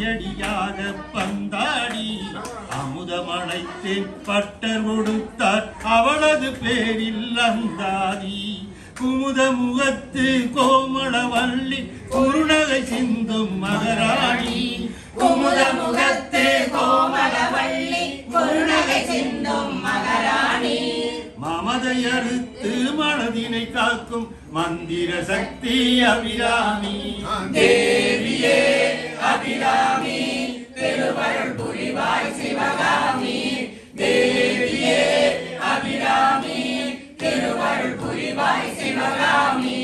அடியடியாக பந்தாடி அமுதமழைத்தே butter கொடுத்தார் அவளது பேரில் அந்தாதி குமுத முகத்து கோமளவல்லி குருநகை சிந்தும் மகராணி குமுத முகத்து கோமளவல்லி குருநகை சிந்தும் மகராணி மமதை அறுத்து மனதினை காக்கும் மந்திர சக்தி அபிராமி தேவியே அபிராமி திருவருள் புரிவாய் சிவகாமி தேவியே அபிராமி திருவருள் புரிவாய் சிவகாமி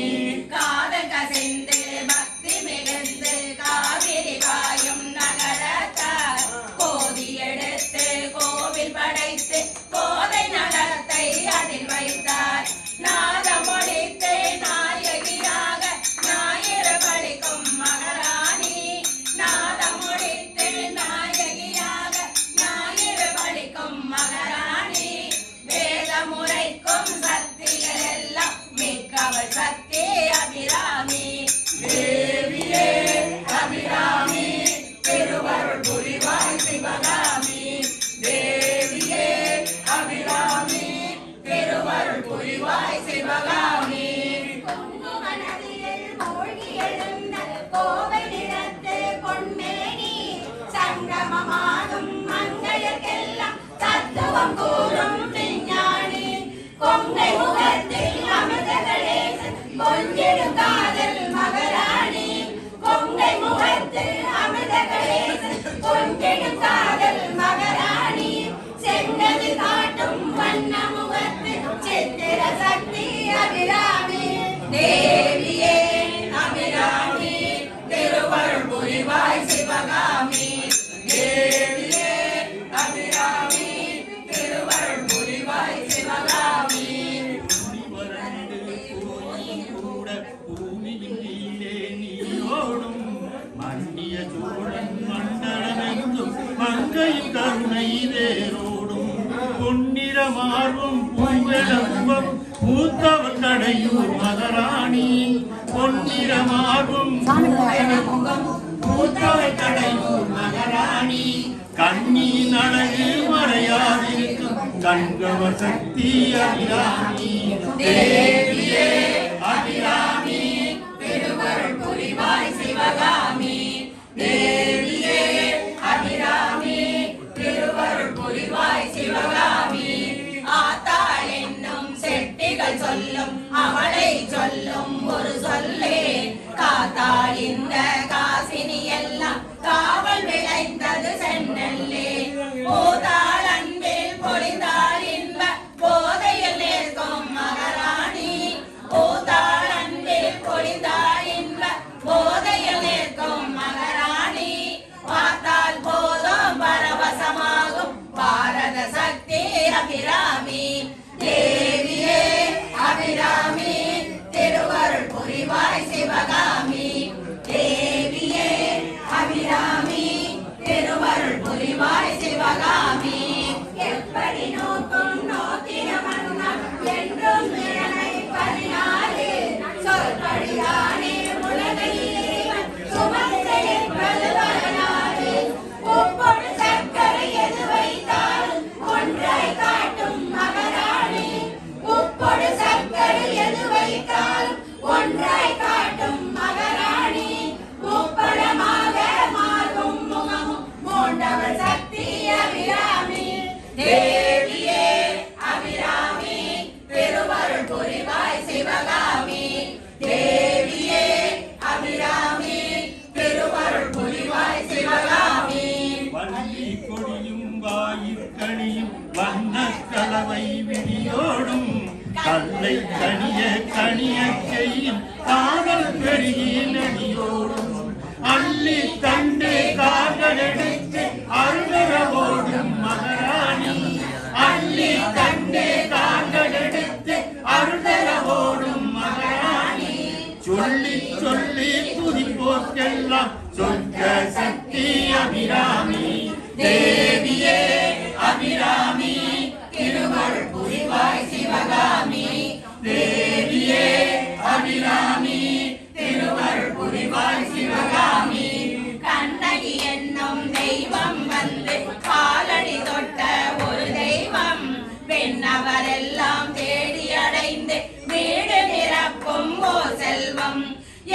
காதல் கசிந்து பக்தி மிகுந்து காவிரி வாயும் நகரத்தார் கோதி எடுத்து கோவில் படைத்து கோதை நடத்தை அதில் வைத்தார் நாதம் ஒழித்து நாயகியாக ஞாயிறு பழிக்கும் மகாராணி நாதம் ஒழித்து நாயகியாக ஞாயிறு பழிக்கும் மகாராணி வேத முறைக்கும் சக்திகள் எல்லாம் மிக்கவள் சக்தி அபிராமி தேவியே அபிராமி திருவருள் புரிவாய் சிவகாமி தேவியே அபிராமி திருவருள் புரிவாய் சிவகாமி குங்கும நதியில் மூழ்கி எழுந்த கோவை நிறத்து பொன்மேனி சங்கமமாகும் மங்கையர்க்கெல்லாம் தத்துவம் கூறும் விஞ்ஞானி கொங்கை முகத்தில் அமிர்தகணேசன் கொஞ்சிடும் காதல் மகராணி கொங்கை முகத்தில் அமிர்தகணேசன் கொஞ்சிடும் காதல் மகராணி செங்கதி காட்டும் வண்ண முகத்து சித்திர சக்தி அபிராமி தேவியே அபிராமி திருவருள் புரிவாய் சிவகாமி தேவியே அபிராமி திருவருள் புரிவாய் சிவகாமி கூட பூமியின் கீழே நீரோடும் மன்னிய சோழன் மண்டலமெங்கும் மங்கையின் கருணை வேரோடும் பொன்னிறமார்வும் பூங்கெழம்பும் மூத்தவர் கடையூர் மகராணி பொன்னிறமார்வும் மூத்தவர் கடையூர் மகராணி கண்ணியின் அழகு மறையாதிருக்கும் கண்கவர் சக்தி அபிராமி தேவியே அபிராமி திருவருள் புரிவாய் சிவகாமி தேவியே அபிராமி திருவருள் புரிவாய் சிவகாமி ஆத்தாள் என்னும் செட்டிகள் சொல்லும் அவளை சொல்லும் ஒரு சொல்லே காத்தாள் இந்த காசினி எல்லாம் காவல் விளைந்தது சென்னல்லே போதாள் அன்பில் பொழிந்தாள் இன்ப போதையில் நிற்கும் மகாராணி போதாள் அன்பில் பொழிந்தாள் இன்ப போதையில் நிற்கும் மகாராணி பார்த்தால் போதும் பரவசமாகும் பாரத சக்தி அபிராமி தேவியே அபிராமி திருவருள் புரிவாய் சிவகாமி தேவியே அபிராமி திருவருள் புரிவாய் சிவகாமி எப்படி நோக்கும் நோக்கின மன்னம் என்றும் நிழலை பதினாறு சொல்படியானே உலகையிலே சுமந்தெடுப்பது வரலாறு ஒவ்வொரு சர்க்கரை எது வைத்தாலும் ஒன்றாய் காட்டும் மகாராணி ஒவ்வொரு சர்க்கரை எது வைத்தாலும் ஒன்றாய் காட்டும் மகாராணி முப்படமாக மாறும் முகமும் மூண்டவள் சக்தி அபிராமி தேவியே அபிராமி திருவருள் புரிவாய் சிவகாமி தேவியே அபிராமி திருவருள் புரிவாய் சிவகாமி வள்ளி கொடியும் வாயிற்கனியும் வண்ண கலவை விடியோடும் கல்லை கனிய கனிய செய்யும் காதல் பெருகி நடியோடும் அள்ளி தண்டு காதல் எடுத்து அருளவோடும் மகாராணி அள்ளி தண்டு காதல் எடுத்து அருளவோடும் மகாராணி சொல்லி சொல்லி துதிப்போர்க்கெல்லாம் சொர்க்க சக்தி அபிராமி தேவியே அபிராமி திருவருள் புரிவாய் சிவகாமி தேவியே அபிராமி திருவருள் புரிவாய் சிவகாமி கண்ணகி என்ன வீடு நிரப்பும் ஓ செல்வம்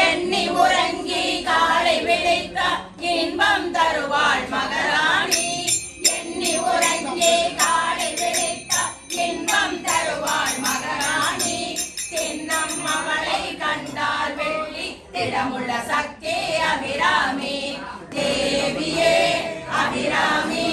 எண்ணி உறங்கி காலை விழித்த இன்பம் தருவாள் மகாராணி எண்ணி உறங்கி காலை விழித்த இன்பம் தருவாள் மகாராணி தின்னம் அவளை கண்டால் வெள்ளி திடமுள்ள சக்தி அபிராமி தேவியே அபிராமி